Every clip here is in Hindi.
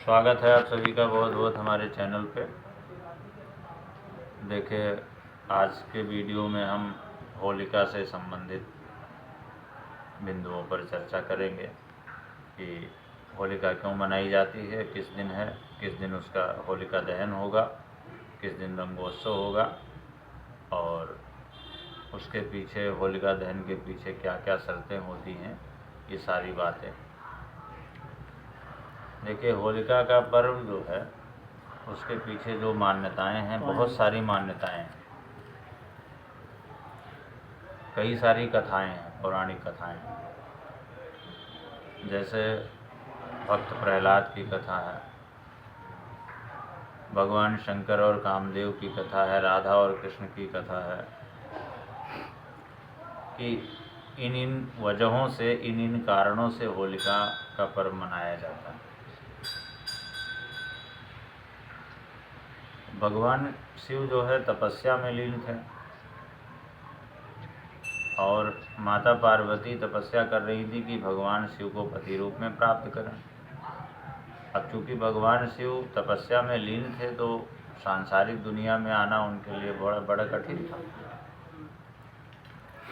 स्वागत है आप सभी का बहुत बहुत हमारे चैनल पे। देखिए, आज के वीडियो में हम होलिका से संबंधित बिंदुओं पर चर्चा करेंगे कि होलिका क्यों मनाई जाती है, किस दिन है, किस दिन उसका होलिका दहन होगा, किस दिन रंगोत्सव होगा और उसके पीछे, होलिका दहन के पीछे क्या क्या शर्तें होती हैं, ये सारी बातें। देखिए, होलिका का पर्व जो है उसके पीछे जो मान्यताएं हैं, बहुत सारी मान्यताएं हैं, कई सारी कथाएं हैं, पौराणिक कथाएं हैं। जैसे भक्त प्रहलाद की कथा है, भगवान शंकर और कामदेव की कथा है, राधा और कृष्ण की कथा है कि इन वजहों से, इन कारणों से होलिका का पर्व मनाया जाता है। भगवान शिव जो है तपस्या में लीन थे और माता पार्वती तपस्या कर रही थी कि भगवान शिव को पति रूप में प्राप्त करें। अब चूँकि भगवान शिव तपस्या में लीन थे तो सांसारिक दुनिया में आना उनके लिए बड़ा कठिन था।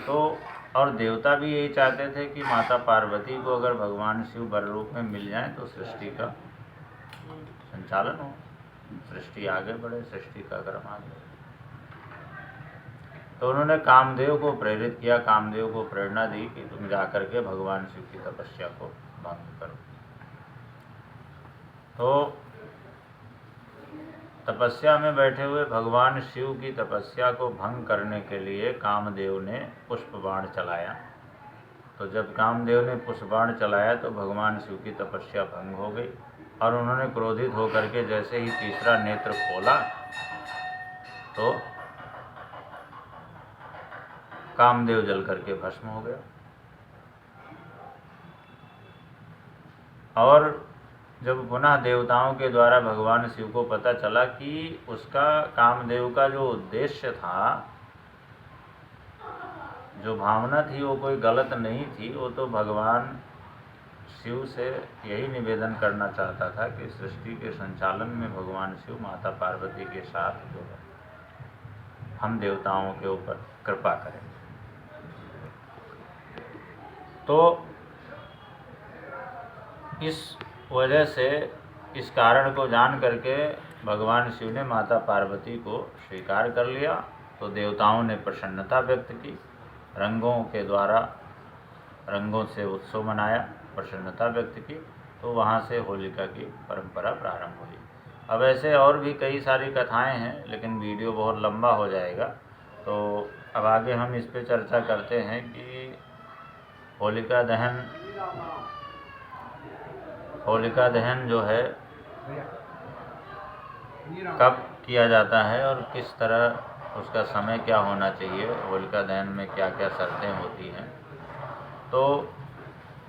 तो और देवता भी यही चाहते थे कि माता पार्वती को अगर भगवान शिव वर रूप में मिल जाए तो सृष्टि का संचालन हो, सृष्टि आगे बढ़े, सृष्टि का क्रम आगे बढ़े। तो उन्होंने कामदेव को प्रेरित किया, कामदेव को प्रेरणा दी कि तुम जाकर के भगवान शिव की तपस्या को भंग करो। तो तपस्या में बैठे हुए भगवान शिव की तपस्या को भंग करने के लिए कामदेव ने पुष्प बाण चलाया। तो जब कामदेव ने पुष्प बाण चलाया तो भगवान शिव की तपस्या भंग हो गई और उन्होंने क्रोधित होकर के जैसे ही तीसरा नेत्र खोला तो कामदेव जल करके भस्म हो गया। और जब पुनः देवताओं के द्वारा भगवान शिव को पता चला कि उसका, कामदेव का जो उद्देश्य था, जो भावना थी, वो कोई गलत नहीं थी, वो तो भगवान शिव से यही निवेदन करना चाहता था कि सृष्टि के संचालन में भगवान शिव माता पार्वती के साथ जो है हम देवताओं के ऊपर कृपा करें। तो इस वजह से, इस कारण को जान करके भगवान शिव ने माता पार्वती को स्वीकार कर लिया। तो देवताओं ने प्रसन्नता व्यक्त की, रंगों के द्वारा, रंगों से उत्सव मनाया, प्रसन्नता व्यक्त की। तो वहाँ से होलिका की परंपरा प्रारंभ हुई। अब ऐसे और भी कई सारी कथाएं हैं, लेकिन वीडियो बहुत लंबा हो जाएगा, तो अब आगे हम इस पे चर्चा करते हैं कि होलिका दहन जो है कब किया जाता है और किस तरह उसका समय क्या होना चाहिए, होलिका दहन में क्या क्या शर्तें होती हैं। तो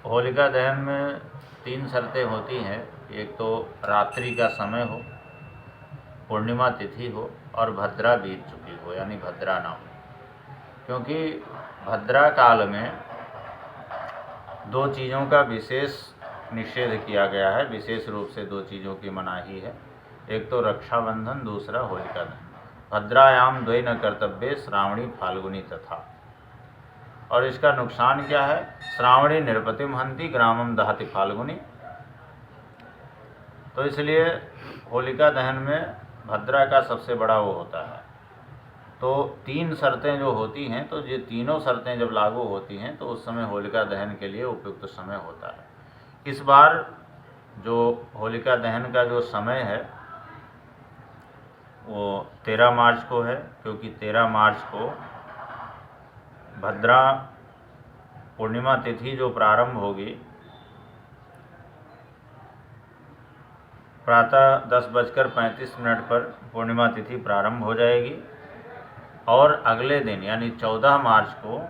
होलिका दहन में 3 शर्तें होती हैं। एक तो रात्रि का समय हो, पूर्णिमा तिथि हो और भद्रा बीत चुकी हो, यानी भद्रा ना हो। क्योंकि भद्रा काल में 2 चीज़ों का विशेष निषेध किया गया है, विशेष रूप से 2 चीज़ों की मनाही है। एक तो रक्षाबंधन, दूसरा होलिका दहन। भद्रायाम द्वै न कर्तव्ये श्रावणी फाल्गुनी तथा। और इसका नुकसान क्या है? श्रावणी निरपतिम हंति ग्रामम दहति फाल्गुनी। तो इसलिए होलिका दहन में भद्रा का सबसे बड़ा वो होता है। तो 3 शर्तें जो होती हैं, तो ये तीनों शर्तें जब लागू होती हैं तो उस समय होलिका दहन के लिए उपयुक्त समय होता है। इस बार जो होलिका दहन का जो समय है वो 13 मार्च को है, क्योंकि 13 मार्च को भद्रा पूर्णिमा तिथि जो प्रारंभ होगी, प्रातः 10:35 पर पूर्णिमा तिथि प्रारंभ हो जाएगी और अगले दिन यानी 14 मार्च को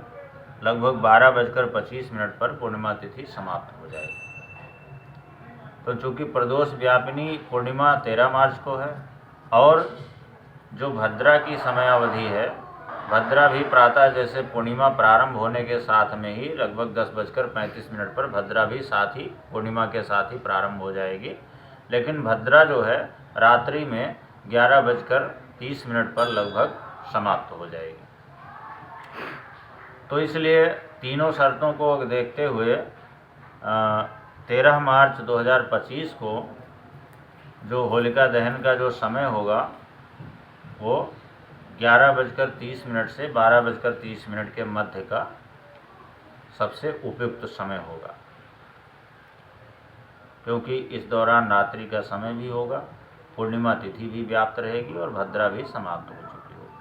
लगभग 12:25 पर पूर्णिमा तिथि समाप्त हो जाएगी। तो चूँकि प्रदोष व्यापिनी पूर्णिमा 13 मार्च को है और जो भद्रा की समय अवधि है, भद्रा भी प्रातः जैसे पूर्णिमा प्रारंभ होने के साथ में ही लगभग 10:35 पर भद्रा भी साथ ही पूर्णिमा के साथ ही प्रारंभ हो जाएगी। लेकिन भद्रा जो है रात्रि में 11:30 पर लगभग समाप्त हो जाएगी। तो इसलिए तीनों शर्तों को देखते हुए 13 मार्च 2025 को जो होलिका दहन का जो समय होगा वो 11:30 से 12:30 के मध्य का सबसे उपयुक्त समय होगा, क्योंकि इस दौरान रात्रि का समय भी होगा, पूर्णिमा तिथि भी व्याप्त रहेगी और भद्रा भी समाप्त हो चुकी होगी।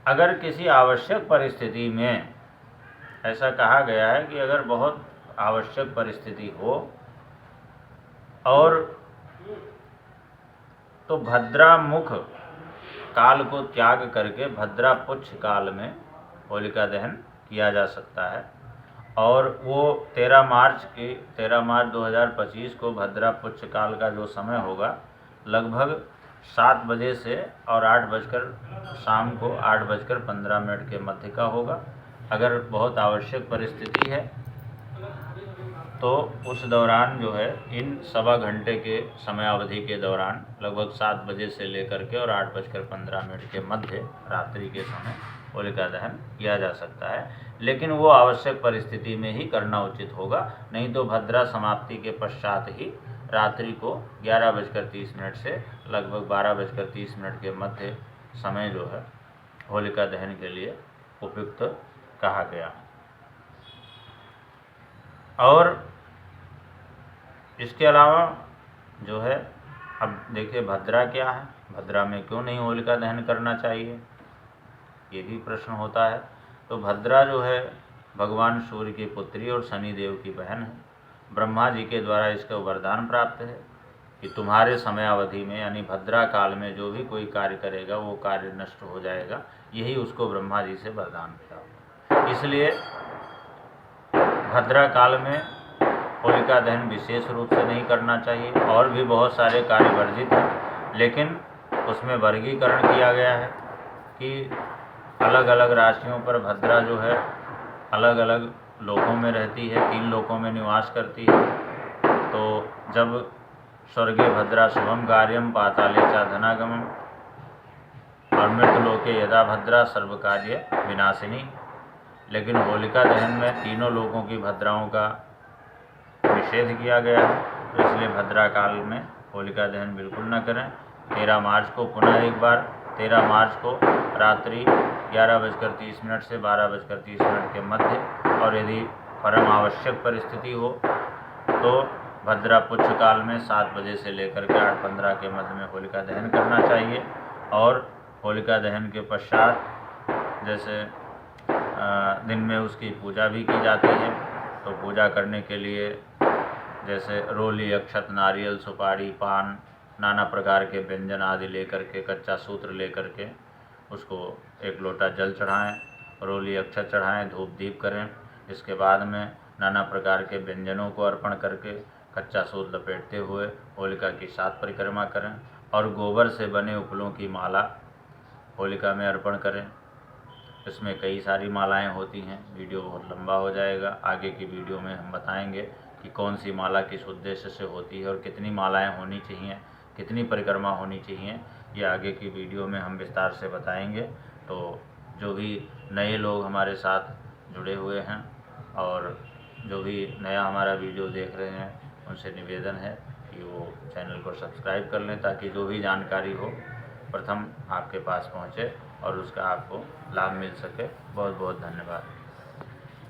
अगर किसी आवश्यक परिस्थिति में ऐसा कहा गया है कि अगर बहुत आवश्यक परिस्थिति हो और तो भद्रा मुख काल को त्याग करके भद्रा पुच्छ काल में होलिका दहन किया जा सकता है। और वो 13 मार्च 2025 को भद्रा पुच्छ काल का जो समय होगा लगभग 7 बजे से और शाम को 8:15 के मध्य का होगा। अगर बहुत आवश्यक परिस्थिति है तो उस दौरान जो है इन सवा घंटे के समयावधि के दौरान लगभग 7 बजे से लेकर के और 8:15 के मध्य रात्रि के समय होलिका दहन किया जा सकता है, लेकिन वो आवश्यक परिस्थिति में ही करना उचित होगा। नहीं तो भद्रा समाप्ति के पश्चात ही रात्रि को 11:30 से लगभग 12:30 के मध्य समय जो है होलिका दहन के लिए उपयुक्त कहा गया। और इसके अलावा जो है अब देखिए भद्रा क्या है, भद्रा में क्यों नहीं होलिका दहन करना चाहिए, ये भी प्रश्न होता है। तो भद्रा जो है भगवान सूर्य की पुत्री और शनि देव की बहन है। ब्रह्मा जी के द्वारा इसका वरदान प्राप्त है कि तुम्हारे समयावधि में यानी भद्रा काल में जो भी कोई कार्य करेगा वो कार्य नष्ट हो जाएगा, यही उसको ब्रह्मा जी से वरदान मिला। इसलिए भद्रा काल में होलिका दहन विशेष रूप से नहीं करना चाहिए। और भी बहुत सारे कार्य वर्जित हैं, लेकिन उसमें वर्गीकरण किया गया है कि अलग अलग राशियों पर भद्रा जो है अलग अलग लोकों में रहती है, 3 लोकों में निवास करती है। तो जब स्वर्गे भद्रा शुभम कार्यम पाताले च धनागमम और मृतलोके यदा भद्रा सर्व कार्य विनाशिनी। लेकिन होलिका दहन में तीनों लोकों की भद्राओं का निषेध किया गया है, तो इसलिए भद्रा काल में होलिका दहन बिल्कुल न करें। 13 मार्च को पुनः एक बार 13 मार्च को रात्रि 11:30 से 12:30 के मध्य, और यदि परम आवश्यक परिस्थिति हो तो भद्रा पुच्छ काल में 7 बजे से लेकर के 8:15 के मध्य में होलिका दहन करना चाहिए। और होलिका दहन के पश्चात जैसे दिन में उसकी पूजा भी की जाती है, तो पूजा करने के लिए जैसे रोली, अक्षत, नारियल, सुपारी, पान, नाना प्रकार के व्यंजन आदि लेकर के, कच्चा सूत्र लेकर के उसको 1 लोटा जल चढ़ाएं, रोली अक्षत चढ़ाएं, धूप दीप करें। इसके बाद में नाना प्रकार के व्यंजनों को अर्पण करके कच्चा सूत्र लपेटते हुए होलिका की 7 परिक्रमा करें और गोबर से बने उपलों की माला होलिका में अर्पण करें। इसमें कई सारी मालाएं होती हैं, वीडियो बहुत लंबा हो जाएगा। आगे की वीडियो में हम बताएंगे कि कौन सी माला किस उद्देश्य से होती है और कितनी मालाएं होनी चाहिए, कितनी परिक्रमा होनी चाहिए, ये आगे की वीडियो में हम विस्तार से बताएंगे। तो जो भी नए लोग हमारे साथ जुड़े हुए हैं और जो भी नया हमारा वीडियो देख रहे हैं, उनसे निवेदन है कि वो चैनल को सब्सक्राइब कर लें, ताकि जो भी जानकारी हो प्रथम आपके पास पहुँचे और उसका आपको लाभ मिल सके। बहुत बहुत धन्यवाद।